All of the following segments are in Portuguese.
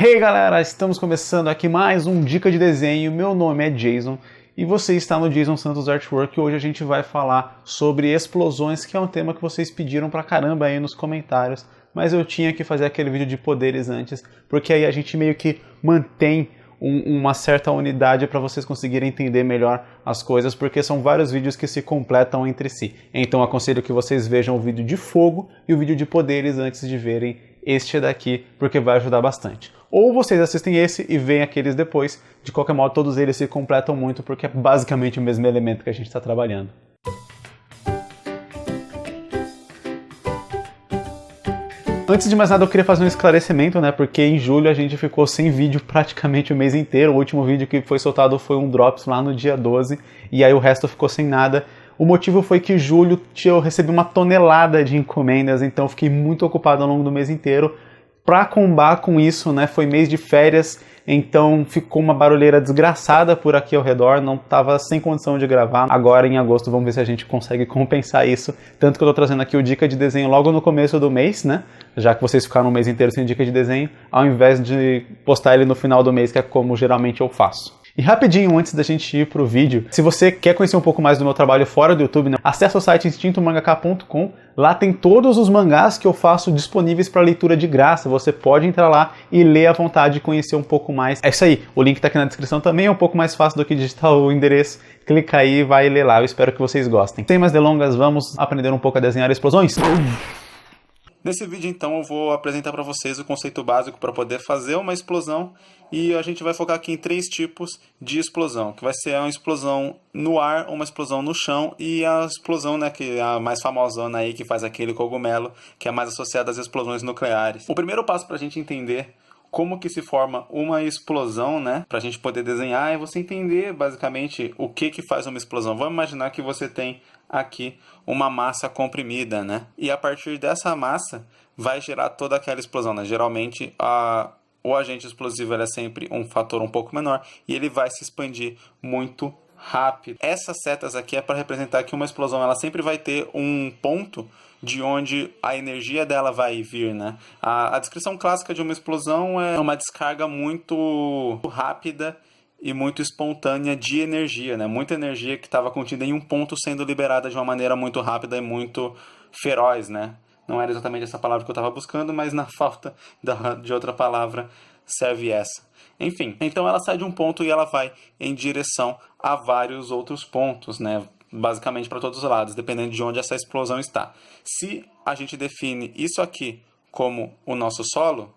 Hey galera, estamos começando aqui mais um Dica de Desenho. Meu nome é Jason e você está no Jason Santos Artwork. Hoje a gente vai falar sobre explosões, que é um tema que vocês pediram pra caramba aí nos comentários, mas eu tinha que fazer aquele vídeo de poderes antes, porque aí a gente meio que mantém uma certa unidade para vocês conseguirem entender melhor as coisas, porque são vários vídeos que se completam entre si. Então aconselho que vocês vejam o vídeo de fogo e o vídeo de poderes antes de verem este daqui, porque vai ajudar bastante. Ou vocês assistem esse e veem aqueles depois. De qualquer modo, todos eles se completam muito, porque é basicamente o mesmo elemento que a gente está trabalhando. Antes de mais nada, eu queria fazer um esclarecimento, né? Porque em julho a gente ficou sem vídeo praticamente o mês inteiro. O último vídeo que foi soltado foi um Drops lá no dia 12, e aí o resto ficou sem nada. O motivo foi que em julho eu recebi uma tonelada de encomendas, então fiquei muito ocupado ao longo do mês inteiro. Para combater com isso, né, foi mês de férias, então ficou uma barulheira desgraçada por aqui ao redor, não estava sem condição de gravar. Agora em agosto vamos ver se a gente consegue compensar isso, tanto que eu estou trazendo aqui o Dica de Desenho logo no começo do mês, né, já que vocês ficaram um mês inteiro sem Dica de Desenho, ao invés de postar ele no final do mês, que é como geralmente eu faço. E rapidinho, antes da gente ir pro vídeo, se você quer conhecer um pouco mais do meu trabalho fora do YouTube, né, acessa o site instintomangaka.com. Lá tem todos os mangás que eu faço disponíveis para leitura de graça. Você pode entrar lá e ler à vontade e conhecer um pouco mais. É isso aí, o link tá aqui na descrição também, é um pouco mais fácil do que digitar o endereço. Clica aí e vai ler lá, eu espero que vocês gostem. Sem mais delongas, vamos aprender um pouco a desenhar explosões? Nesse vídeo, então, eu vou apresentar para vocês o conceito básico para poder fazer uma explosão, e a gente vai focar aqui em 3 tipos de explosão, que vai ser uma explosão no ar, uma explosão no chão e a explosão, né, que é a mais famosona aí, que faz aquele cogumelo, que é mais associada às explosões nucleares. O primeiro passo para a gente entender como que se forma uma explosão, né, para a gente poder desenhar, é você entender basicamente o que faz uma explosão. Vamos imaginar que você tem aqui uma massa comprimida, né, e a partir dessa massa vai gerar toda aquela explosão, né? Geralmente o agente explosivo é sempre um fator um pouco menor e ele vai se expandir muito rápido. Essas setas aqui é para representar que uma explosão ela sempre vai ter um ponto de onde a energia dela vai vir, né? A descrição clássica de uma explosão é uma descarga muito rápida e muito espontânea de energia, né? Muita energia que estava contida em um ponto sendo liberada de uma maneira muito rápida e muito feroz, né? Não era exatamente essa palavra que eu estava buscando, mas na falta de outra palavra serve essa. Enfim, então ela sai de um ponto e ela vai em direção a vários outros pontos, né? Basicamente para todos os lados, dependendo de onde essa explosão está. Se a gente define isso aqui como o nosso solo,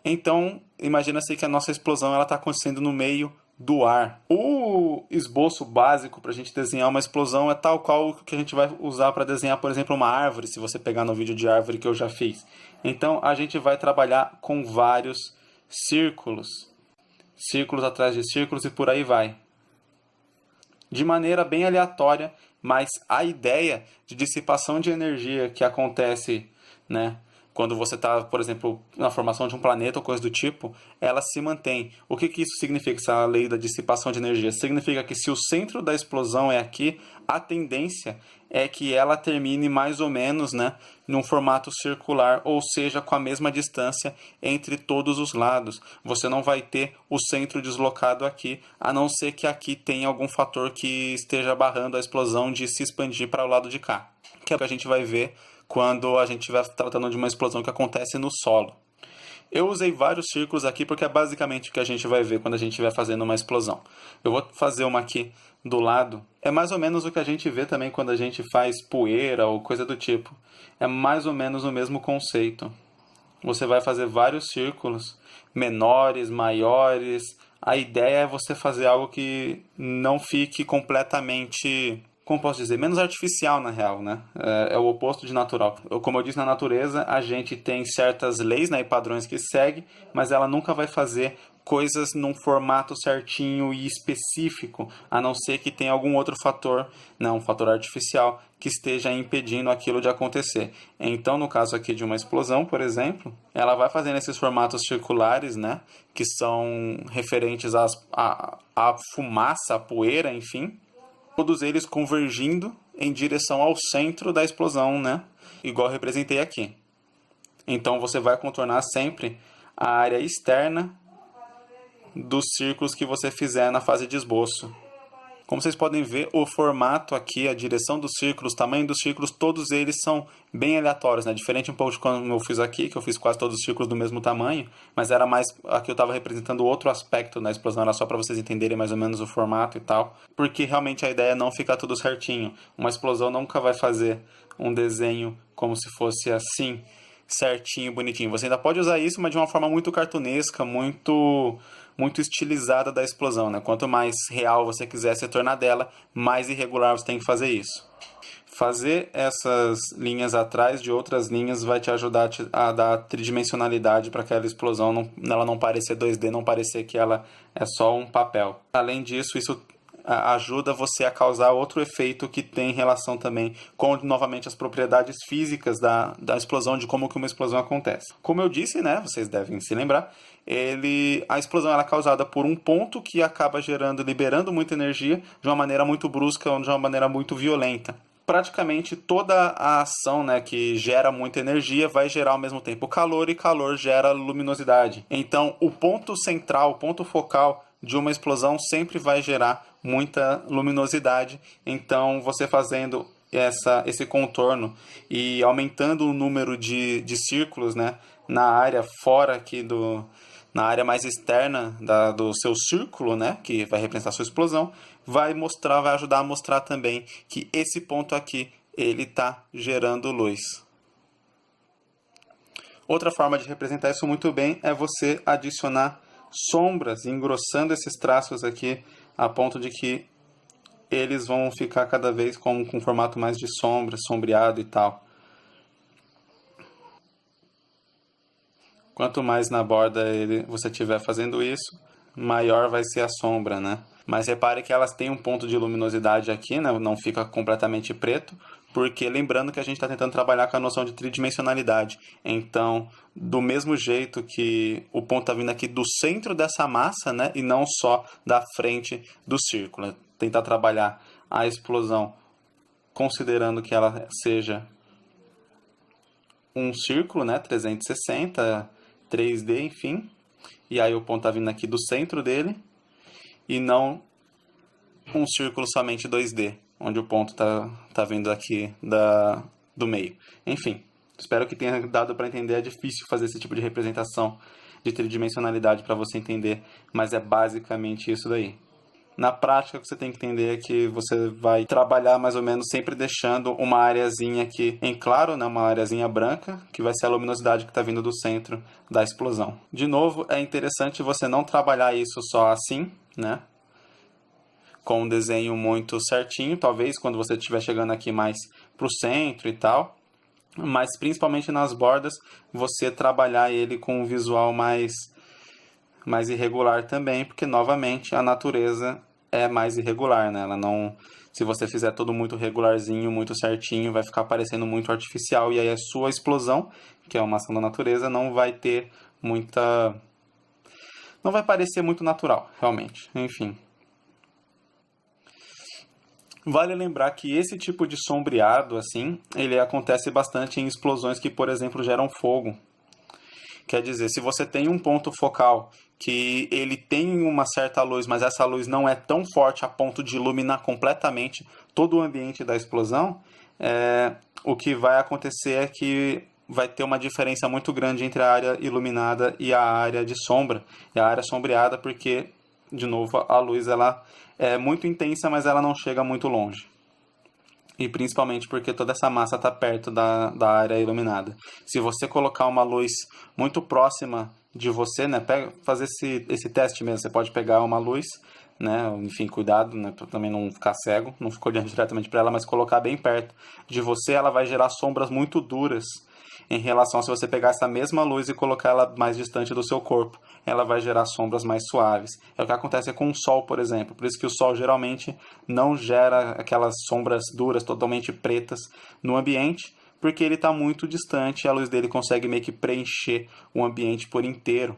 então imagina-se que a nossa explosão está acontecendo no meio do ar. O esboço básico para a gente desenhar uma explosão é tal qual que a gente vai usar para desenhar, por exemplo, uma árvore, se você pegar no vídeo de árvore que eu já fiz. Então a gente vai trabalhar com vários círculos, círculos atrás de círculos e por aí vai. De maneira bem aleatória, mas a ideia de dissipação de energia que acontece, né, quando você está, por exemplo, na formação de um planeta ou coisa do tipo, ela se mantém. O que isso significa, essa lei da dissipação de energia? Significa que se o centro da explosão é aqui, a tendência é que ela termine mais ou menos, né, num formato circular, ou seja, com a mesma distância entre todos os lados. Você não vai ter o centro deslocado aqui, a não ser que aqui tenha algum fator que esteja barrando a explosão de se expandir para o lado de cá, que é o que a gente vai ver quando a gente estiver tratando de uma explosão que acontece no solo. Eu usei vários círculos aqui porque é basicamente o que a gente vai ver quando a gente estiver fazendo uma explosão. Eu vou fazer uma aqui do lado. É mais ou menos o que a gente vê também quando a gente faz poeira ou coisa do tipo. É mais ou menos o mesmo conceito. Você vai fazer vários círculos, menores, maiores. A ideia é você fazer algo que não fique completamente, como posso dizer, menos artificial na real, né? É o oposto de natural. Como eu disse, na natureza a gente tem certas leis, né, e padrões que segue, mas ela nunca vai fazer coisas num formato certinho e específico, a não ser que tenha algum outro fator, né, um fator artificial, que esteja impedindo aquilo de acontecer. Então, no caso aqui de uma explosão, por exemplo, ela vai fazendo esses formatos circulares, né, que são referentes à fumaça, à poeira, enfim, todos eles convergindo em direção ao centro da explosão, né? Igual eu representei aqui. Então você vai contornar sempre a área externa dos círculos que você fizer na fase de esboço. Como vocês podem ver, o formato aqui, a direção dos círculos, o tamanho dos círculos, todos eles são bem aleatórios, né? Diferente um pouco de quando eu fiz aqui, que eu fiz quase todos os círculos do mesmo tamanho, mas era mais, aqui eu estava representando outro aspecto na explosão, era só para vocês entenderem mais ou menos o formato e tal, porque realmente a ideia é não ficar tudo certinho. Uma explosão nunca vai fazer um desenho como se fosse assim, certinho, bonitinho. Você ainda pode usar isso, mas de uma forma muito cartunesca, muito estilizada da explosão, né? Quanto mais real você quiser se tornar dela, mais irregular você tem que fazer isso. Fazer essas linhas atrás de outras linhas vai te ajudar a dar tridimensionalidade para aquela explosão, ela não parecer 2D, não parecer que ela é só um papel. Além disso, isso ajuda você a causar outro efeito que tem relação também com, novamente, as propriedades físicas da explosão, de como que uma explosão acontece. Como eu disse, né, vocês devem se lembrar, a explosão ela é causada por um ponto que acaba liberando muita energia de uma maneira muito brusca ou de uma maneira muito violenta. Praticamente toda a ação, né, que gera muita energia vai gerar ao mesmo tempo calor, e calor gera luminosidade. Então, o ponto central, o ponto focal de uma explosão sempre vai gerar muita luminosidade. Então, você fazendo esse contorno e aumentando o número de círculos, né, na área fora aqui na área mais externa do seu círculo, né, que vai representar a sua explosão, vai ajudar a mostrar também que esse ponto aqui ele está gerando luz. Outra forma de representar isso muito bem é você adicionar sombras, engrossando esses traços aqui a ponto de que eles vão ficar cada vez com um formato mais de sombra, sombreado e tal. Quanto mais na borda você estiver fazendo isso, maior vai ser a sombra, né? Mas repare que elas têm um ponto de luminosidade aqui, né? Não fica completamente preto, porque lembrando que a gente está tentando trabalhar com a noção de tridimensionalidade. Então, do mesmo jeito que o ponto está vindo aqui do centro dessa massa, né? E não só da frente do círculo. Tentar trabalhar a explosão considerando que ela seja um círculo, né? 360, 3D, enfim. E aí o ponto está vindo aqui do centro dele e não um círculo somente 2D, onde o ponto tá vindo aqui do meio. Enfim, espero que tenha dado para entender. É difícil fazer esse tipo de representação de tridimensionalidade para você entender, mas é basicamente isso daí. Na prática, o que você tem que entender é que você vai trabalhar mais ou menos sempre deixando uma areazinha aqui em claro, né, uma areazinha branca, que vai ser a luminosidade que está vindo do centro da explosão. De novo, é interessante você não trabalhar isso só assim, né, com um desenho muito certinho, talvez quando você estiver chegando aqui mais para o centro e tal, mas principalmente nas bordas, você trabalhar ele com um visual mais irregular também, porque novamente a natureza é mais irregular, né? Ela não, se você fizer tudo muito regularzinho, muito certinho, vai ficar parecendo muito artificial, e aí a sua explosão, que é uma ação da natureza, não vai parecer muito natural, realmente. Enfim. Vale lembrar que esse tipo de sombreado, assim, ele acontece bastante em explosões que, por exemplo, geram fogo. Quer dizer, se você tem um ponto focal que ele tem uma certa luz, mas essa luz não é tão forte a ponto de iluminar completamente todo o ambiente da explosão, o que vai acontecer é que vai ter uma diferença muito grande entre a área iluminada e a área de sombra, e a área sombreada, porque, de novo, a luz ela é muito intensa, mas ela não chega muito longe. E principalmente porque toda essa massa está perto da área iluminada. Se você colocar uma luz muito próxima de você, né, fazer esse teste mesmo, você pode pegar uma luz, né, enfim, cuidado, né, para também não ficar cego, não ficar olhando diretamente para ela, mas colocar bem perto de você, ela vai gerar sombras muito duras em relação a se você pegar essa mesma luz e colocar ela mais distante do seu corpo. Ela vai gerar sombras mais suaves. É o que acontece com o Sol, por exemplo. Por isso que o Sol geralmente não gera aquelas sombras duras, totalmente pretas no ambiente, porque ele está muito distante e a luz dele consegue meio que preencher o ambiente por inteiro.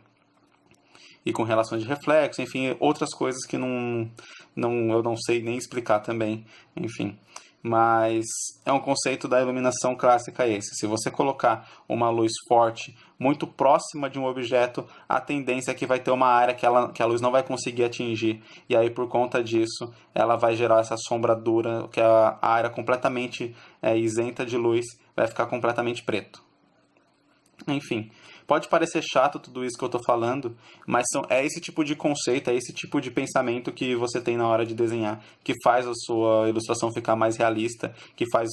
E com relações de reflexo, enfim, outras coisas que eu não sei nem explicar também, enfim. mas é um conceito da iluminação clássica esse. Se você colocar uma luz forte muito próxima de um objeto, a tendência é que vai ter uma área que a luz não vai conseguir atingir. E aí, por conta disso, ela vai gerar essa sombra dura, que é a área completamente isenta de luz, vai ficar completamente preto. Enfim, pode parecer chato tudo isso que eu estou falando, mas é esse tipo de conceito, é esse tipo de pensamento que você tem na hora de desenhar, que faz a sua ilustração ficar mais realista, que faz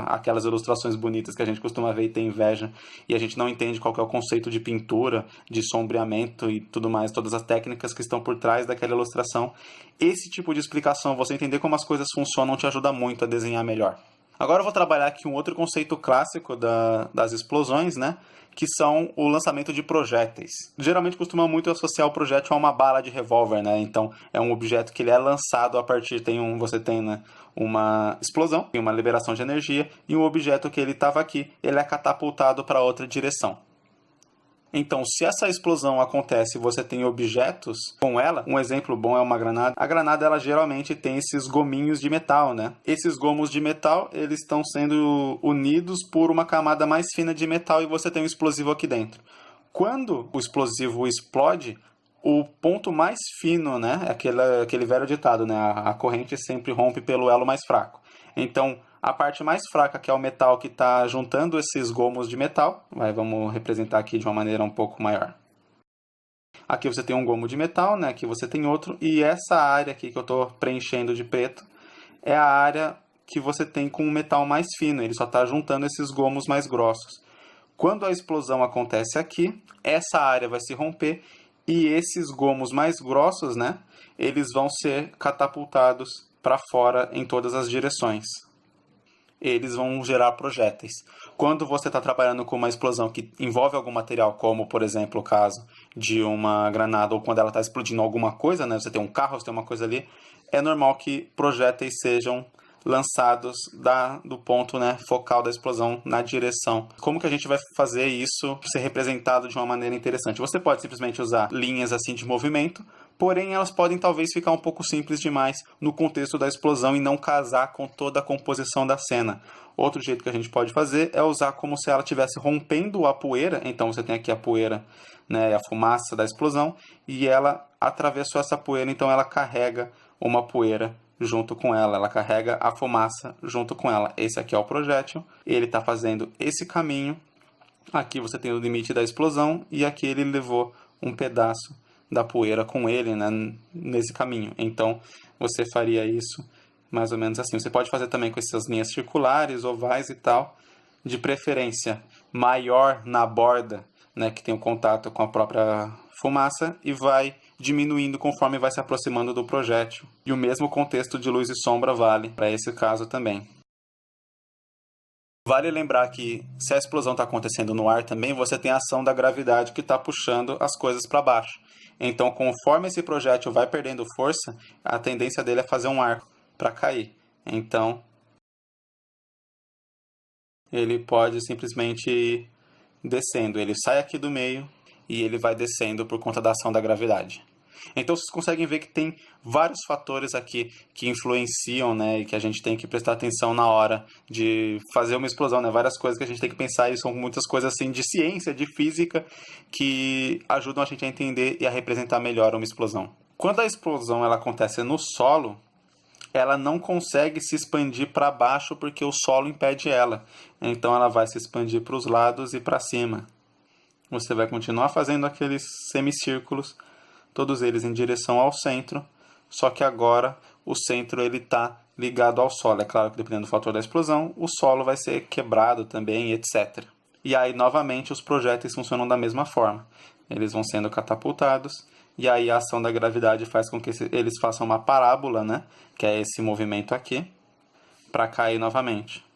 aquelas ilustrações bonitas que a gente costuma ver e ter inveja, e a gente não entende qual que é o conceito de pintura, de sombreamento e tudo mais, todas as técnicas que estão por trás daquela ilustração. Esse tipo de explicação, você entender como as coisas funcionam, te ajuda muito a desenhar melhor. Agora eu vou trabalhar aqui um outro conceito clássico das explosões, né? Que são o lançamento de projéteis. Geralmente costuma muito associar o projétil a uma bala de revólver, né? Então é um objeto que ele é lançado a partir você tem, né, uma explosão, uma liberação de energia, e o objeto que ele estava aqui, ele é catapultado para outra direção. Então, se essa explosão acontece e você tem objetos com ela, um exemplo bom é uma granada. A granada, ela geralmente tem esses gominhos de metal, né? Esses gomos de metal, eles estão sendo unidos por uma camada mais fina de metal e você tem um explosivo aqui dentro. Quando o explosivo explode, o ponto mais fino, né? Aquele velho ditado, né? A corrente sempre rompe pelo elo mais fraco. Então, a parte mais fraca, que é o metal que está juntando esses gomos de metal, vamos representar aqui de uma maneira um pouco maior. Aqui você tem um gomo de metal, né? Aqui você tem outro, e essa área aqui que eu estou preenchendo de preto é a área que você tem com o metal mais fino, ele só está juntando esses gomos mais grossos. Quando a explosão acontece aqui, essa área vai se romper e esses gomos mais grossos, né? Eles vão ser catapultados para fora em todas as direções. Eles vão gerar projéteis. Quando você está trabalhando com uma explosão que envolve algum material, como, por exemplo, o caso de uma granada, ou quando ela está explodindo alguma coisa, né? Você tem um carro, você tem uma coisa ali, é normal que projéteis sejam lançados do ponto, né, focal da explosão na direção. Como que a gente vai fazer isso ser representado de uma maneira interessante? Você pode simplesmente usar linhas assim de movimento, porém elas podem talvez ficar um pouco simples demais no contexto da explosão e não casar com toda a composição da cena. Outro jeito que a gente pode fazer é usar como se ela estivesse rompendo a poeira, então você tem aqui a poeira, né, a fumaça da explosão, e ela atravessou essa poeira, então ela carrega uma poeira junto com ela, ela carrega a fumaça junto com ela. Esse aqui é o projétil, ele está fazendo esse caminho, aqui você tem o limite da explosão, e aqui ele levou um pedaço da poeira com ele, né, nesse caminho. Então, você faria isso mais ou menos assim. Você pode fazer também com essas linhas circulares, ovais e tal, de preferência maior na borda, né, que tem o contato com a própria fumaça, e vai diminuindo conforme vai se aproximando do projétil. E o mesmo contexto de luz e sombra vale para esse caso também. Vale lembrar que se a explosão está acontecendo no ar também, você tem a ação da gravidade que está puxando as coisas para baixo. Então, conforme esse projétil vai perdendo força, a tendência dele é fazer um arco para cair. Então, ele pode simplesmente ir descendo. Ele sai aqui do meio e ele vai descendo por conta da ação da gravidade. Então vocês conseguem ver que tem vários fatores aqui que influenciam, né, e que a gente tem que prestar atenção na hora de fazer uma explosão, né? Várias coisas que a gente tem que pensar, e são muitas coisas assim de ciência, de física, que ajudam a gente a entender e a representar melhor uma explosão. Quando a explosão ela acontece no solo, ela não consegue se expandir para baixo porque o solo impede ela. Então ela vai se expandir para os lados e para cima. Você vai continuar fazendo aqueles semicírculos, todos eles em direção ao centro, só que agora o centro está ligado ao solo. É claro que dependendo do fator da explosão, o solo vai ser quebrado também, etc. E aí, novamente, os projéteis funcionam da mesma forma. Eles vão sendo catapultados, e aí a ação da gravidade faz com que eles façam uma parábola, né? Que é esse movimento aqui, para cair novamente.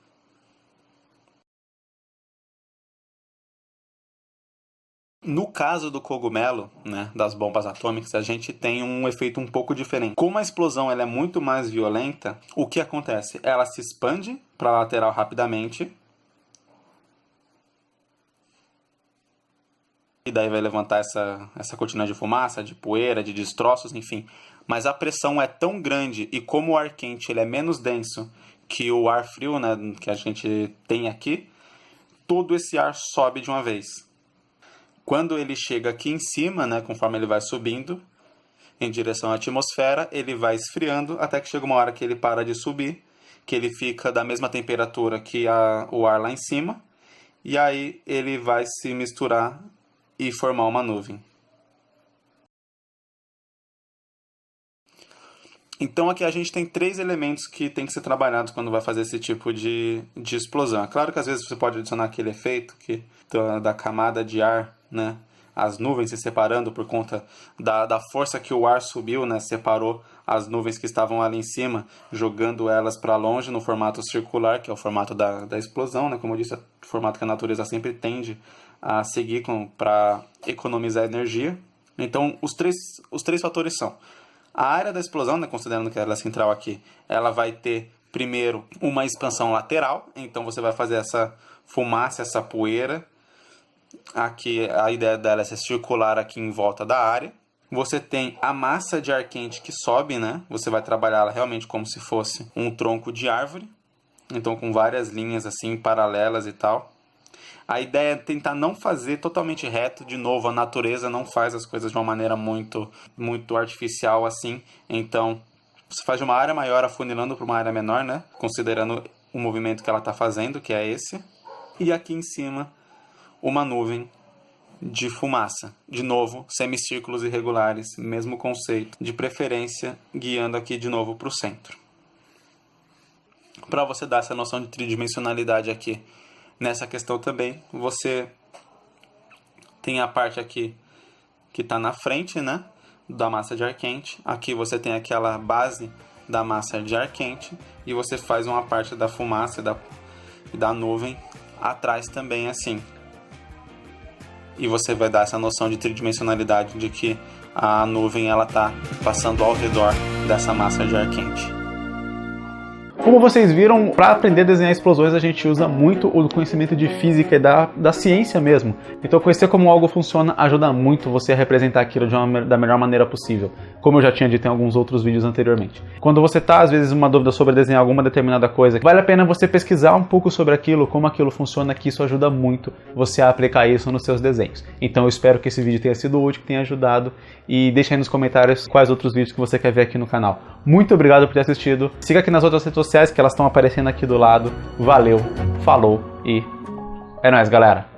No caso do cogumelo, né, das bombas atômicas, a gente tem um efeito um pouco diferente. Como a explosão ela é muito mais violenta, o que acontece? Ela se expande para a lateral rapidamente, e daí vai levantar essa cortina de fumaça, de poeira, de destroços, enfim. Mas a pressão é tão grande, e como o ar quente ele é menos denso que o ar frio, né, que a gente tem aqui, todo esse ar sobe de uma vez. Quando ele chega aqui em cima, né, conforme ele vai subindo em direção à atmosfera, ele vai esfriando até que chega uma hora que ele para de subir, que ele fica da mesma temperatura que o ar lá em cima, e aí ele vai se misturar e formar uma nuvem. Então aqui a gente tem 3 elementos que tem que ser trabalhados quando vai fazer esse tipo de explosão. É claro que às vezes você pode adicionar aquele efeito da camada de ar, né? As nuvens se separando por conta da força que o ar subiu, né? Separou as nuvens que estavam ali em cima, jogando elas para longe no formato circular, que é o formato da explosão, né? Como eu disse, é o formato que a natureza sempre tende a seguir para economizar energia. Então os três fatores são: a área da explosão, né, considerando que ela é central aqui, ela vai ter primeiro uma expansão lateral, então você vai fazer essa fumaça, essa poeira. Aqui a ideia dela é ser circular aqui em volta da área. Você tem a massa de ar quente que sobe, né? Você vai trabalhar ela realmente como se fosse um tronco de árvore, então com várias linhas assim paralelas e tal. A ideia é tentar não fazer totalmente reto. De novo, a natureza não faz as coisas de uma maneira muito artificial assim. Então, você faz de uma área maior afunilando para uma área menor, né? Considerando o movimento que ela está fazendo, que é esse. E aqui em cima, uma nuvem de fumaça. De novo, semicírculos irregulares, mesmo conceito. De preferência, guiando aqui de novo para o centro. Para você dar essa noção de tridimensionalidade aqui, nessa questão também, você tem a parte aqui que está na frente, né, da massa de ar quente. Aqui você tem aquela base da massa de ar quente e você faz uma parte da fumaça e da nuvem atrás também assim. E você vai dar essa noção de tridimensionalidade de que a nuvem ela está passando ao redor dessa massa de ar quente. Como vocês viram, para aprender a desenhar explosões a gente usa muito o conhecimento de física e da ciência mesmo. Então conhecer como algo funciona ajuda muito você a representar aquilo da melhor maneira possível, como eu já tinha dito em alguns outros vídeos anteriormente. Quando você está, às vezes, uma dúvida sobre desenhar alguma determinada coisa, vale a pena você pesquisar um pouco sobre aquilo, como aquilo funciona, que isso ajuda muito você a aplicar isso nos seus desenhos. Então eu espero que esse vídeo tenha sido útil, que tenha ajudado, e deixa aí nos comentários quais outros vídeos que você quer ver aqui no canal. Muito obrigado por ter assistido, siga aqui nas outras redes sociais que elas estão aparecendo aqui do lado. Valeu, falou e é nóis, galera!